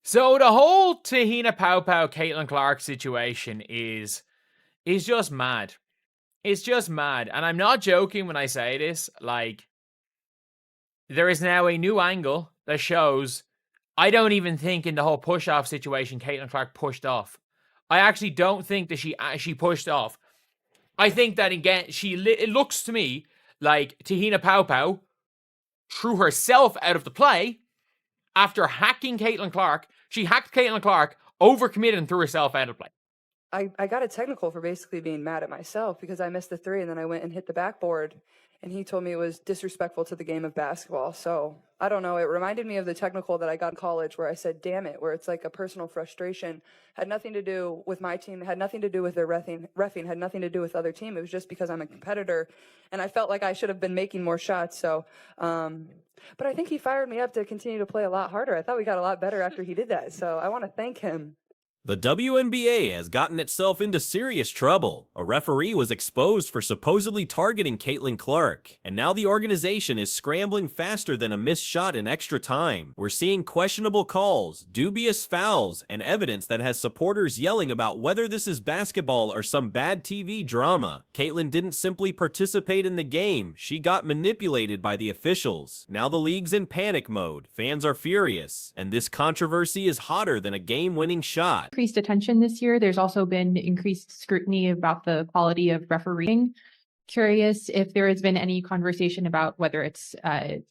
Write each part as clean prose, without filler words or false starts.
So the whole Tahina Pow Pow Caitlin Clark situation is just mad. It's just mad. And I'm not joking when I say this. Like, there is now a new angle that shows I don't even think in the whole push-off situation Caitlin Clark pushed off. I actually don't think that she pushed off. I think that, again, it looks to me like Tahina Pow Pow threw herself out of the play after hacking Caitlin Clark. She hacked Caitlin Clark, overcommitted, and threw herself out of the play. I got a technical for basically being mad at myself because I missed the three and then I went and hit the backboard, and he told me it was disrespectful to the game of basketball. So I don't know. It reminded me of the technical that I got in college where I said, damn it, where it's like a personal frustration. Had nothing to do with my team, had nothing to do with their reffing, had nothing to do with other team. It was just because I'm a competitor and I felt like I should have been making more shots. So, but I think he fired me up to continue to play a lot harder. I thought we got a lot better after he did that. So I want to thank him. The WNBA has gotten itself into serious trouble. A referee was exposed for supposedly targeting Caitlin Clark, and now the organization is scrambling faster than a missed shot in extra time. We're seeing questionable calls, dubious fouls, and evidence that has supporters yelling about whether this is basketball or some bad TV drama. Caitlin didn't simply participate in the game, she got manipulated by the officials. Now the league's in panic mode, fans are furious, and this controversy is hotter than a game-winning shot. Increased attention this year. There's also been increased scrutiny about the quality of refereeing. Curious if there has been any conversation about whether it's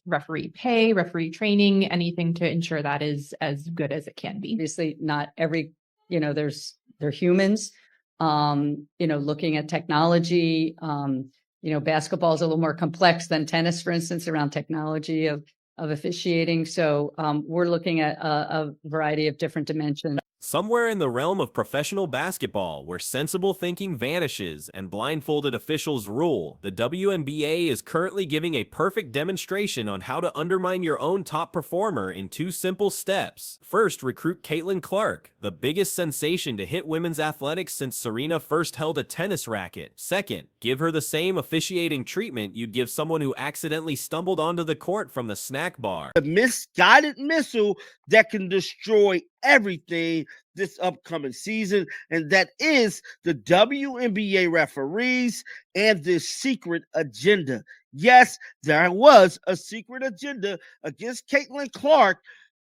referee pay, referee training, anything to ensure that is as good as it can be. Obviously, not every, they're humans, looking at technology. Basketball is a little more complex than tennis, for instance, around technology of officiating. So we're looking at a variety of different dimensions. Somewhere in the realm of professional basketball, where sensible thinking vanishes and blindfolded officials rule, the WNBA is currently giving a perfect demonstration on how to undermine your own top performer in 2 simple steps. First, recruit Caitlin Clark, the biggest sensation to hit women's athletics since Serena first held a tennis racket. Second, give her the same officiating treatment you'd give someone who accidentally stumbled onto the court from the snack bar. A misguided missile that can destroy everything this upcoming season, and that is the WNBA referees and this secret agenda. Yes, there was a secret agenda against Caitlin Clark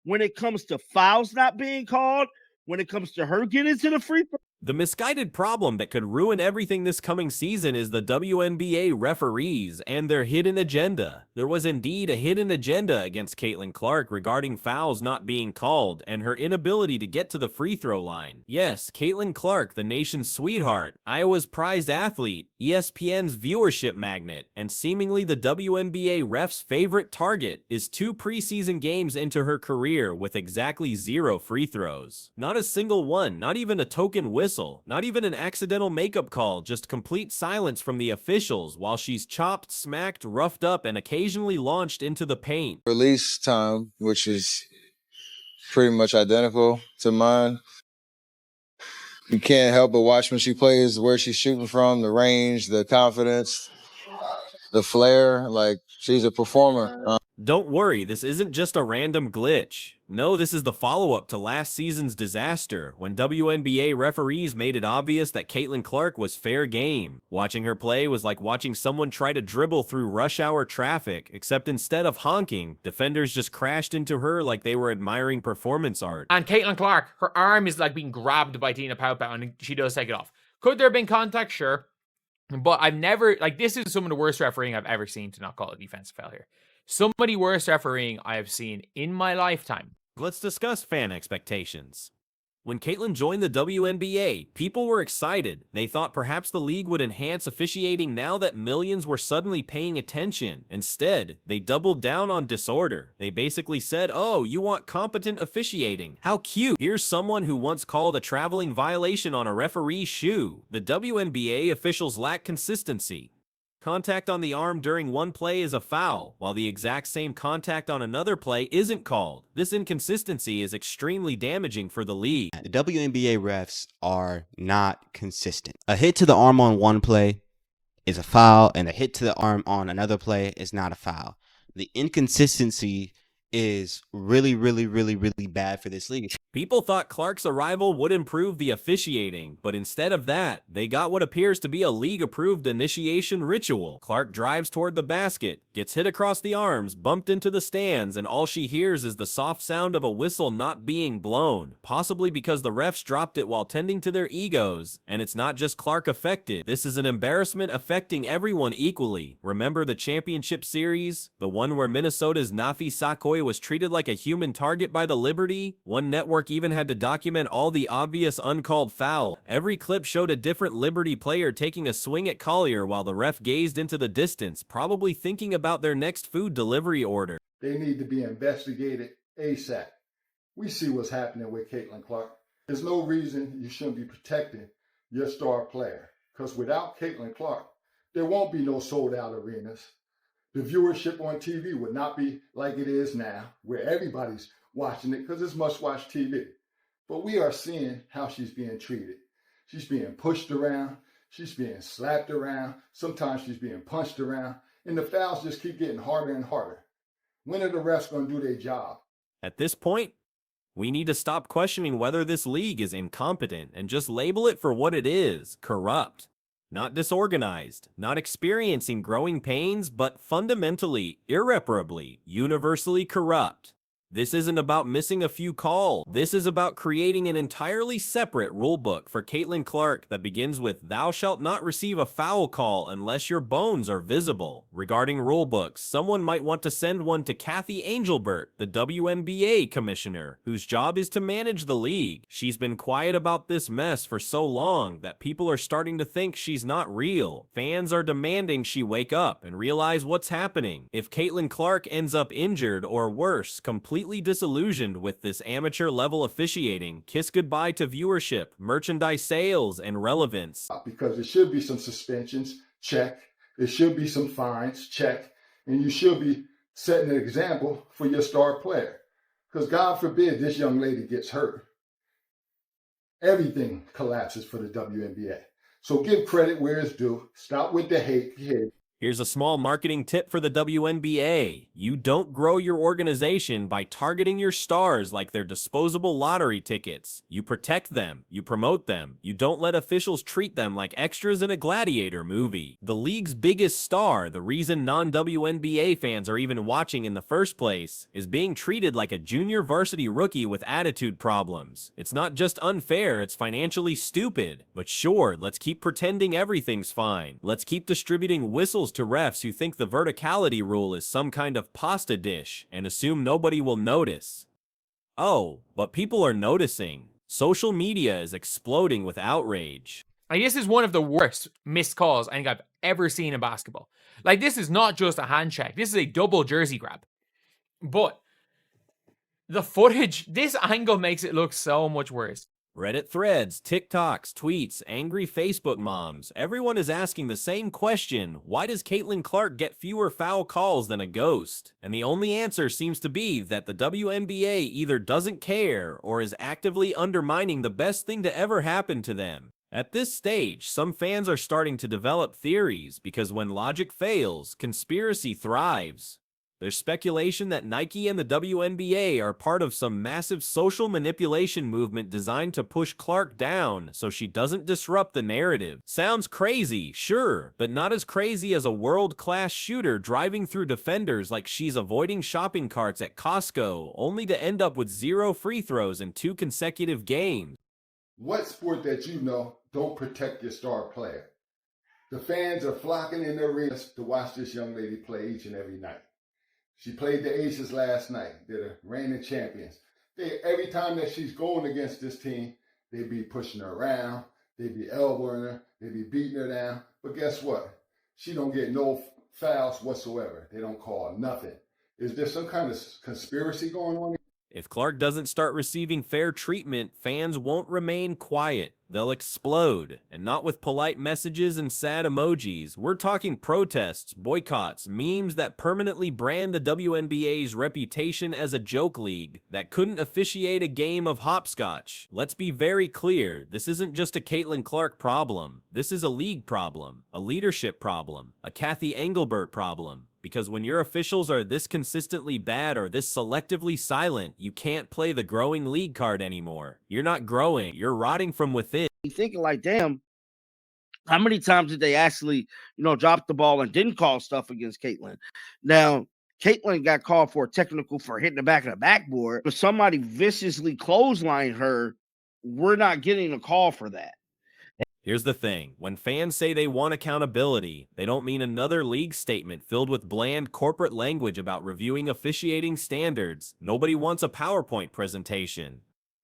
when it comes to fouls not being called, when it comes to her getting to the free throw. The misguided problem that could ruin everything this coming season is the WNBA referees and their hidden agenda. There was indeed a hidden agenda against Caitlin Clark regarding fouls not being called and her inability to get to the free throw line. Yes, Caitlin Clark, the nation's sweetheart, Iowa's prized athlete, ESPN's viewership magnet, and seemingly the WNBA ref's favorite target, is 2 preseason games into her career with exactly 0 free throws. Not a single one, not even a token whistle. Not even an accidental makeup call, just complete silence from the officials while she's chopped, smacked, roughed up, and occasionally launched into the paint. Release time, which is pretty much identical to mine. You can't help but watch when she plays, where she's shooting from, the range, the confidence, the flair. Like, she's a performer. Don't worry, this isn't just a random glitch. No, this is the follow-up to last season's disaster, when WNBA referees made it obvious that Caitlin Clark was fair game. Watching her play was like watching someone try to dribble through rush hour traffic, except instead of honking, defenders just crashed into her like they were admiring performance art. And Caitlin Clark, her arm is like being grabbed by Tina Pow Pow and she does take it off. Could there have been contact? Sure. But I've never, this is some of the worst refereeing I've ever seen to not call a defensive foul here. Some of the worst refereeing I have seen in my lifetime. Let's discuss fan expectations. When Caitlin joined the WNBA, people were excited. They thought perhaps the league would enhance officiating now that millions were suddenly paying attention. Instead, they doubled down on disorder. They basically said, oh, you want competent officiating. How cute. Here's someone who once called a traveling violation on a referee's shoe. The WNBA officials lack consistency. Contact on the arm during one play is a foul, while the exact same contact on another play isn't called. This inconsistency is extremely damaging for the league. The WNBA refs are not consistent. A hit to the arm on one play is a foul, and a hit to the arm on another play is not a foul. The inconsistency is really bad for this league. People thought Clark's arrival would improve the officiating, but instead of that, they got what appears to be a league-approved initiation ritual. Clark drives toward the basket, gets hit across the arms, bumped into the stands, and all she hears is the soft sound of a whistle not being blown, possibly because the refs dropped it while tending to their egos. And it's not just Clark affected. This is an embarrassment affecting everyone equally. Remember the championship series? The one where Minnesota's Nafi Sakoi was treated like a human target by the Liberty? One network even had to document all the obvious uncalled foul. Every clip showed a different Liberty player taking a swing at Collier while the ref gazed into the distance, probably thinking about their next food delivery order. They need to be investigated ASAP. We see what's happening with Caitlin Clark. There's no reason you shouldn't be protecting your star player, because without Caitlin Clark, there won't be no sold-out arenas. The viewership on TV would not be like it is now, where everybody's watching it because it's must-watch TV. But we are seeing how she's being treated. She's being pushed around. She's being slapped around. Sometimes she's being punched around. And the fouls just keep getting harder and harder. When are the refs going to do their job? At this point, we need to stop questioning whether this league is incompetent and just label it for what it is: corrupt. Not disorganized, not experiencing growing pains, but fundamentally, irreparably, universally corrupt. This isn't about missing a few calls. This is about creating an entirely separate rulebook for Caitlin Clark that begins with "Thou shalt not receive a foul call unless your bones are visible." Regarding rulebooks, someone might want to send one to Kathy Angelbert, the WNBA commissioner, whose job is to manage the league. She's been quiet about this mess for so long that people are starting to think she's not real. Fans are demanding she wake up and realize what's happening. If Caitlin Clark ends up injured or worse, completely disillusioned with this amateur level officiating, kiss goodbye to viewership, merchandise sales, and relevance. Because there should be some suspensions, check. There should be some fines, check. And you should be setting an example for your star player. Because God forbid this young lady gets hurt. Everything collapses for the WNBA. So give credit where it's due. Stop with the hate. Here's a small marketing tip for the WNBA. You don't grow your organization by targeting your stars like they're disposable lottery tickets. You protect them. You promote them. You don't let officials treat them like extras in a gladiator movie. The league's biggest star, the reason non-WNBA fans are even watching in the first place, is being treated like a junior varsity rookie with attitude problems. It's not just unfair, it's financially stupid. But sure, let's keep pretending everything's fine. Let's keep distributing whistles to refs who think the verticality rule is some kind of pasta dish and assume nobody will notice. Oh, but people are noticing. Social media is exploding with outrage. Like, this is one of the worst missed calls I think I've ever seen in basketball. Like, this is not just a hand check. This is a double jersey grab. But the footage, this angle makes it look so much worse. Reddit threads, TikToks, tweets, angry Facebook moms. Everyone is asking the same question. Why does Caitlin Clark get fewer foul calls than a ghost? And the only answer seems to be that the WNBA either doesn't care or is actively undermining the best thing to ever happen to them. At this stage, some fans are starting to develop theories because when logic fails, conspiracy thrives. There's speculation that Nike and the WNBA are part of some massive social manipulation movement designed to push Clark down so she doesn't disrupt the narrative. Sounds crazy, sure, but not as crazy as a world-class shooter driving through defenders like she's avoiding shopping carts at Costco, only to end up with 0 free throws in 2 consecutive games. What sport that you know don't protect your star player? The fans are flocking in the arenas to watch this young lady play each and every night. She played the Aces last night. They're the reigning champions. Every time that she's going against this team, they be pushing her around. They be elbowing her. They be beating her down. But guess what? She don't get no fouls whatsoever. They don't call nothing. Is there some kind of conspiracy going on? If Clark doesn't start receiving fair treatment, fans won't remain quiet. They'll explode, and not with polite messages and sad emojis. We're talking protests, boycotts, memes that permanently brand the WNBA's reputation as a joke league that couldn't officiate a game of hopscotch. Let's be very clear, this isn't just a Caitlin Clark problem. This is a league problem, a leadership problem, a Kathy Engelbert problem. Because when your officials are this consistently bad or this selectively silent, you can't play the growing league card anymore. You're not growing, you're rotting from within. Thinking like, damn, how many times did they actually, drop the ball and didn't call stuff against Caitlin? Now, Caitlin got called for a technical for hitting the back of the backboard, but somebody viciously clotheslined her. We're not getting a call for that. Here's the thing. When fans say they want accountability, they don't mean another league statement filled with bland corporate language about reviewing officiating standards. Nobody wants a PowerPoint presentation.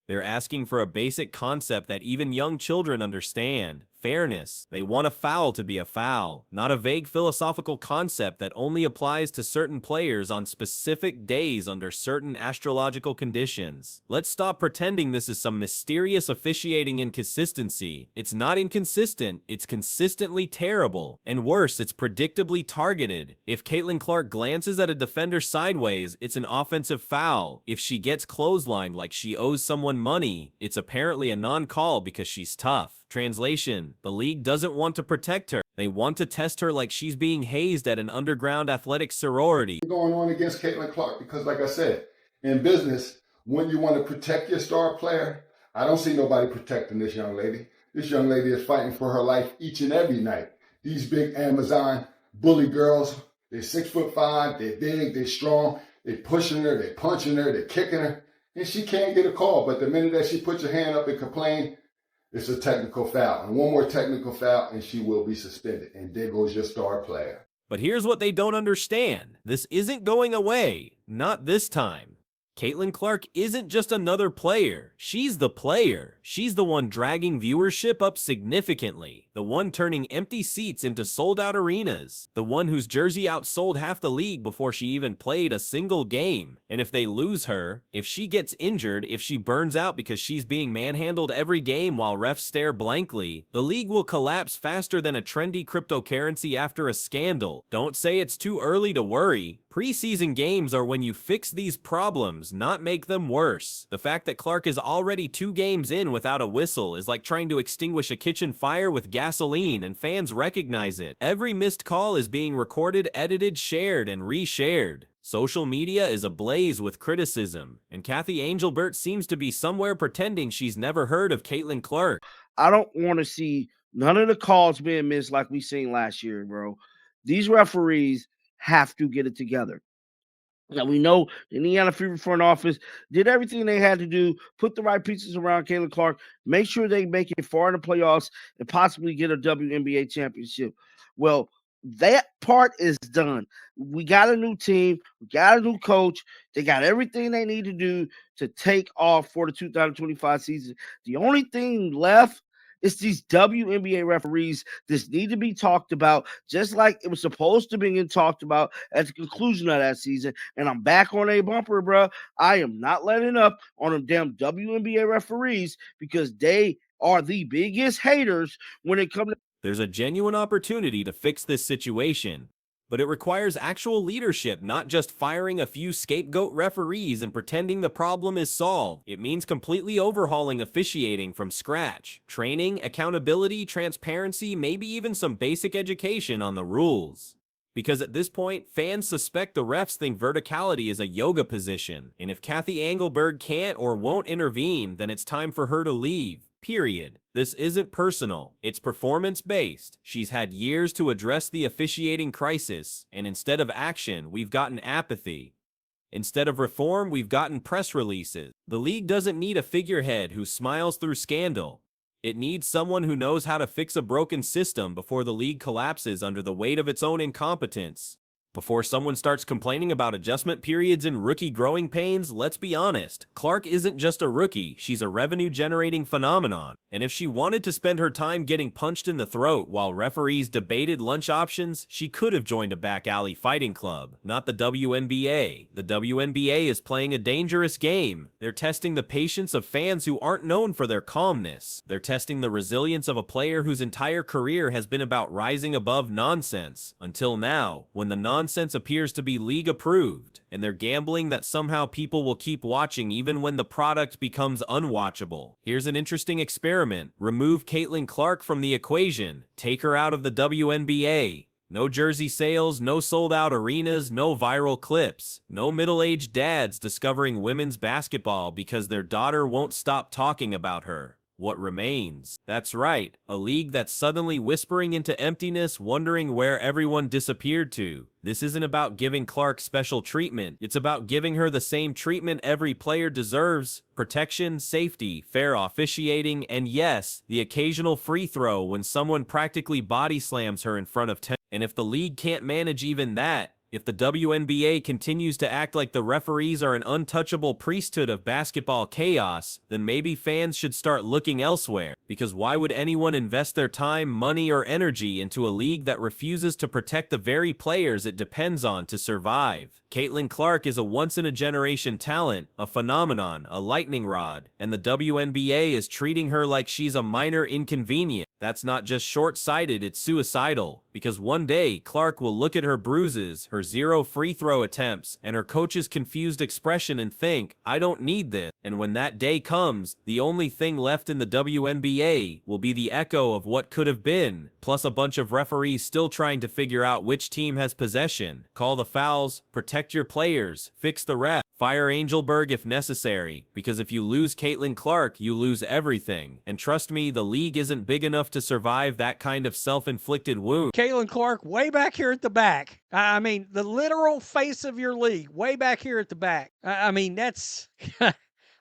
They're asking for a basic concept that even young children understand. Fairness. They want a foul to be a foul, not a vague philosophical concept that only applies to certain players on specific days under certain astrological conditions. Let's stop pretending this is some mysterious officiating inconsistency. It's not inconsistent, it's consistently terrible. And worse, it's predictably targeted. If Caitlin Clark glances at a defender sideways, it's an offensive foul. If she gets clotheslined like she owes someone money, it's apparently a non-call because she's tough. Translation: the league doesn't want to protect her. They want to test her like she's being hazed at an underground athletic sorority. Going on against Caitlin Clark because, like I said, in business, when you want to protect your star player, I don't see nobody protecting this young lady. This young lady is fighting for her life each and every night. These big Amazon bully girls, they're 6'5", they're big, they're strong, they're pushing her, they're punching her, they're kicking her, and she can't get a call. But the minute that she puts her hand up and complain, it's a technical foul. And one more technical foul, and she will be suspended. And there goes your star player. But here's what they don't understand. This isn't going away. Not this time. Caitlin Clark isn't just another player. She's the player. She's the one dragging viewership up significantly. The one turning empty seats into sold-out arenas. The one whose jersey outsold half the league before she even played a single game. And if they lose her, if she gets injured, if she burns out because she's being manhandled every game while refs stare blankly, the league will collapse faster than a trendy cryptocurrency after a scandal. Don't say it's too early to worry. Preseason games are when you fix these problems, not make them worse. The fact that Clark is already 2 games in without a whistle is like trying to extinguish a kitchen fire with gasoline, and fans recognize it. Every missed call is being recorded, edited, shared, and reshared. Social media is ablaze with criticism, and Kathy Angelbert seems to be somewhere pretending she's never heard of Caitlin Clark. I don't want to see none of the calls being missed like we seen last year, bro. These referees have to get it together. Now, we know the Indiana Fever front office did everything they had to do, put the right pieces around Caitlin Clark, make sure they make it far in the playoffs and possibly get a WNBA championship. Well, that part is done. We got a new team. We got a new coach. They got everything they need to do to take off for the 2025 season. The only thing left is these WNBA referees. This need to be talked about, just like it was supposed to be getting talked about at the conclusion of that season. And I'm back on a bumper, bro. I am not letting up on them damn WNBA referees because they are the biggest haters when it comes to. There's a genuine opportunity to fix this situation, but it requires actual leadership, not just firing a few scapegoat referees and pretending the problem is solved. It means completely overhauling officiating from scratch. Training, accountability, transparency, maybe even some basic education on the rules. Because at this point, fans suspect the refs think verticality is a yoga position, and if Kathy Engelberg can't or won't intervene, then it's time for her to leave. Period. This isn't personal. It's performance-based. She's had years to address the officiating crisis, and instead of action, we've gotten apathy. Instead of reform, we've gotten press releases. The league doesn't need a figurehead who smiles through scandal. It needs someone who knows how to fix a broken system before the league collapses under the weight of its own incompetence. Before someone starts complaining about adjustment periods and rookie growing pains, let's be honest. Clark isn't just a rookie, she's a revenue-generating phenomenon. And if she wanted to spend her time getting punched in the throat while referees debated lunch options, she could have joined a back alley fighting club, not the WNBA. The WNBA is playing a dangerous game. They're testing the patience of fans who aren't known for their calmness. They're testing the resilience of a player whose entire career has been about rising above nonsense. Until now, when the nonsense appears to be league approved, and they're gambling that somehow people will keep watching even when the product becomes unwatchable. Here's an interesting experiment. Remove Caitlin Clark from the equation. Take her out of the WNBA. No jersey sales, no sold-out arenas, no viral clips, no middle-aged dads discovering women's basketball because their daughter won't stop talking about her. What remains? That's right, a league that's suddenly whispering into emptiness, wondering where everyone disappeared to. This isn't about giving Clark special treatment. It's about giving her the same treatment every player deserves. Protection, safety, fair officiating, and yes, the occasional free throw when someone practically body slams her in front of 10. And if the league can't manage even that, if the WNBA continues to act like the referees are an untouchable priesthood of basketball chaos, then maybe fans should start looking elsewhere. Because why would anyone invest their time, money, or energy into a league that refuses to protect the very players it depends on to survive? Caitlin Clark is a once-in-a-generation talent, a phenomenon, a lightning rod, and the WNBA is treating her like she's a minor inconvenience. That's not just short-sighted, it's suicidal. Because one day, Clark will look at her bruises, her 0 free throw attempts, and her coach's confused expression and think, I don't need this. And when that day comes, the only thing left in the WNBA will be the echo of what could have been, plus a bunch of referees still trying to figure out which team has possession, call the fouls, protect your players, fix the ref, fire Angelberg if necessary, because if you lose Caitlin Clark, you lose everything. And trust me, the league isn't big enough to survive that kind of self-inflicted wound. Caitlin Clark way back here at the back. I mean, the literal face of your league, way back here at the back. I mean, that's...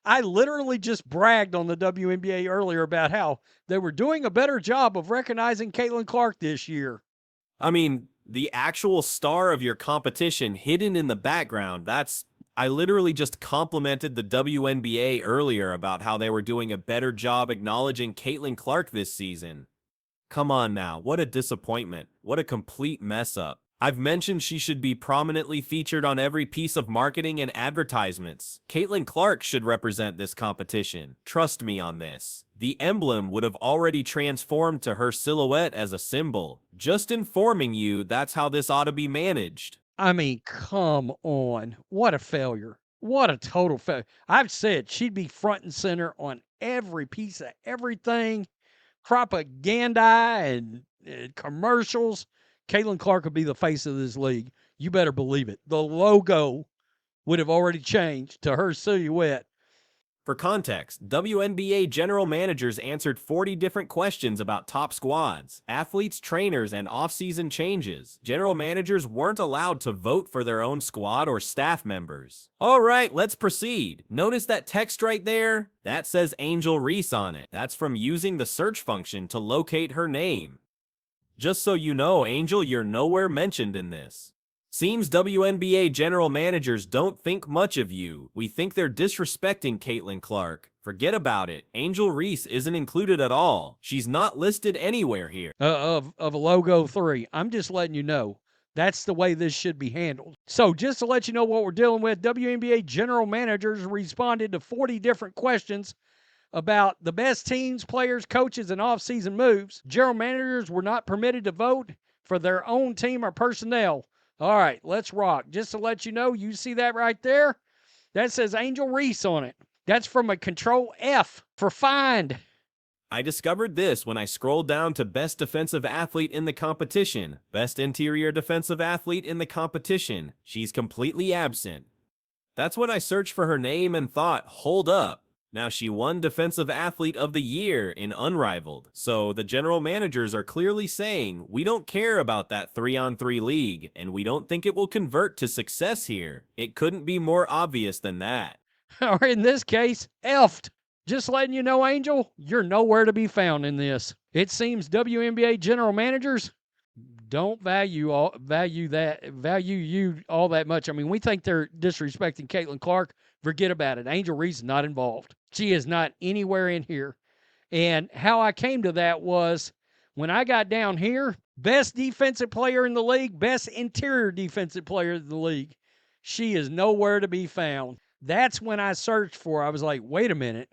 I literally just bragged on the WNBA earlier about how they were doing a better job of recognizing Caitlin Clark this year. I mean, the actual star of your competition hidden in the background, I literally just complimented the WNBA earlier about how they were doing a better job acknowledging Caitlin Clark this season. Come on now, what a disappointment. What a complete mess up. I've mentioned she should be prominently featured on every piece of marketing and advertisements. Caitlin Clark should represent this competition. Trust me on this. The emblem would have already transformed to her silhouette as a symbol. Just informing you that's how this ought to be managed. I mean, come on. What a failure. What a total failure. I've said she'd be front and center on every piece of everything. Propaganda and commercials. Caitlin Clark would be the face of this league. You better believe it. The logo would have already changed to her silhouette. For context, WNBA general managers answered 40 different questions about top squads, athletes, trainers, and off-season changes. General managers weren't allowed to vote for their own squad or staff members. All right, let's proceed. Notice that text right there? That says Angel Reese on it. That's from using the search function to locate her name. Just so you know, Angel, you're nowhere mentioned in this. Seems WNBA general managers don't think much of you. We think they're disrespecting Caitlin Clark. Forget about it. Angel Reese isn't included at all. She's not listed anywhere here. Of a logo 3. I'm just letting you know. That's the way this should be handled. So just to let you know what we're dealing with, WNBA general managers responded to 40 different questions about the best teams, players, coaches, and off-season moves. General managers were not permitted to vote for their own team or personnel. All right, let's rock. Just to let you know, you see that right there? That says Angel Reese on it. That's from a Control F for find. I discovered this when I scrolled down to Best Defensive Athlete in the competition. Best Interior Defensive Athlete in the competition. She's completely absent. That's when I searched for her name and thought, hold up. Now, she won Defensive Athlete of the Year in Unrivaled, so the general managers are clearly saying, we don't care about that 3-on-3 league, and we don't think it will convert to success here. It couldn't be more obvious than that. Or in this case, Elfed. Just letting you know, Angel, you're nowhere to be found in this. It seems WNBA general managers don't value you all that much. I mean, we think they're disrespecting Caitlin Clark. Forget about it. Angel Reese is not involved. She is not anywhere in here. And how I came to that was when I got down here, best defensive player in the league, best interior defensive player in the league. She is nowhere to be found. That's when I searched for her. I was like, wait a minute.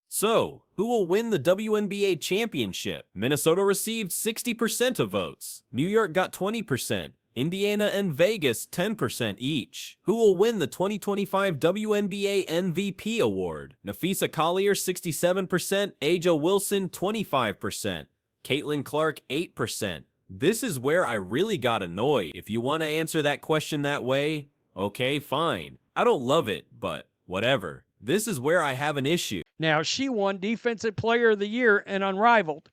So, who will win the WNBA championship? Minnesota received 60% of votes. New York got 20%. Indiana and Vegas 10% each. Who will win the 2025 WNBA MVP award? Nafisa Collier 67%, Aja Wilson 25%, Caitlin Clark 8%, This is where I really got annoyed. If you want to answer that question that way, okay, fine. I don't love it, but whatever. This is where I have an issue. Now, she won Defensive Player of the Year and Unrivaled.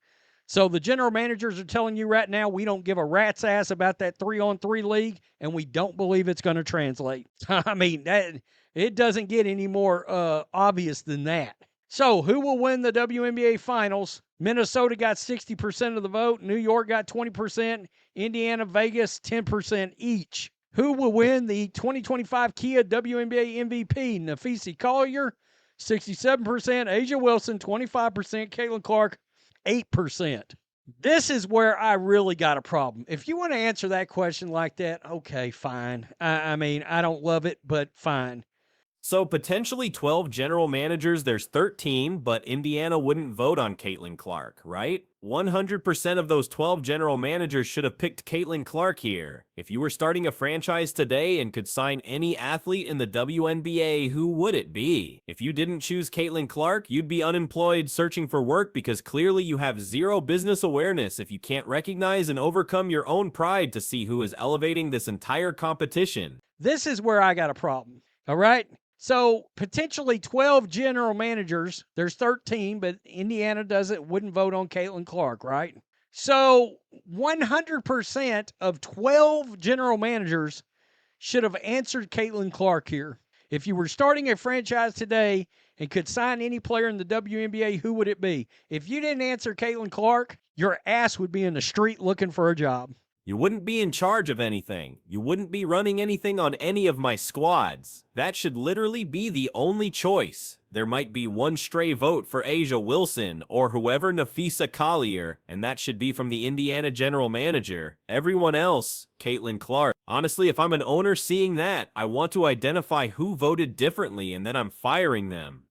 So the general managers are telling you right now we don't give a rat's ass about that 3-on-3 league, and we don't believe it's going to translate. I mean, it doesn't get any more obvious than that. So who will win the WNBA Finals? Minnesota got 60% of the vote. New York got 20%. Indiana, Vegas, 10% each. Who will win the 2025 Kia WNBA MVP? Nafisi Collier, 67%. Asia Wilson, 25%. Caitlin Clark, 8%. This is where I really got a problem. If you want to answer that question like that, okay, fine. I mean, I don't love it, but fine. So potentially 12 general managers, there's 13, but Indiana wouldn't vote on Caitlin Clark, right? 100% of those 12 general managers should have picked Caitlin Clark here. If you were starting a franchise today and could sign any athlete in the WNBA, who would it be? If you didn't choose Caitlin Clark, you'd be unemployed searching for work because clearly you have zero business awareness if you can't recognize and overcome your own pride to see who is elevating this entire competition. This is where I got a problem, all right? So potentially 12 general managers. There's 13, but Indiana wouldn't vote on Caitlin Clark, right? So 100% of 12 general managers should have answered Caitlin Clark here. If you were starting a franchise today and could sign any player in the WNBA, who would it be? If you didn't answer Caitlin Clark, your ass would be in the street looking for a job. You wouldn't be in charge of anything. You wouldn't be running anything on any of my squads. That should literally be the only choice. There might be one stray vote for Asia Wilson or whoever Nafisa Collier, and that should be from the Indiana general manager. Everyone else, Caitlin Clark. Honestly, if I'm an owner seeing that, I want to identify who voted differently and then I'm firing them.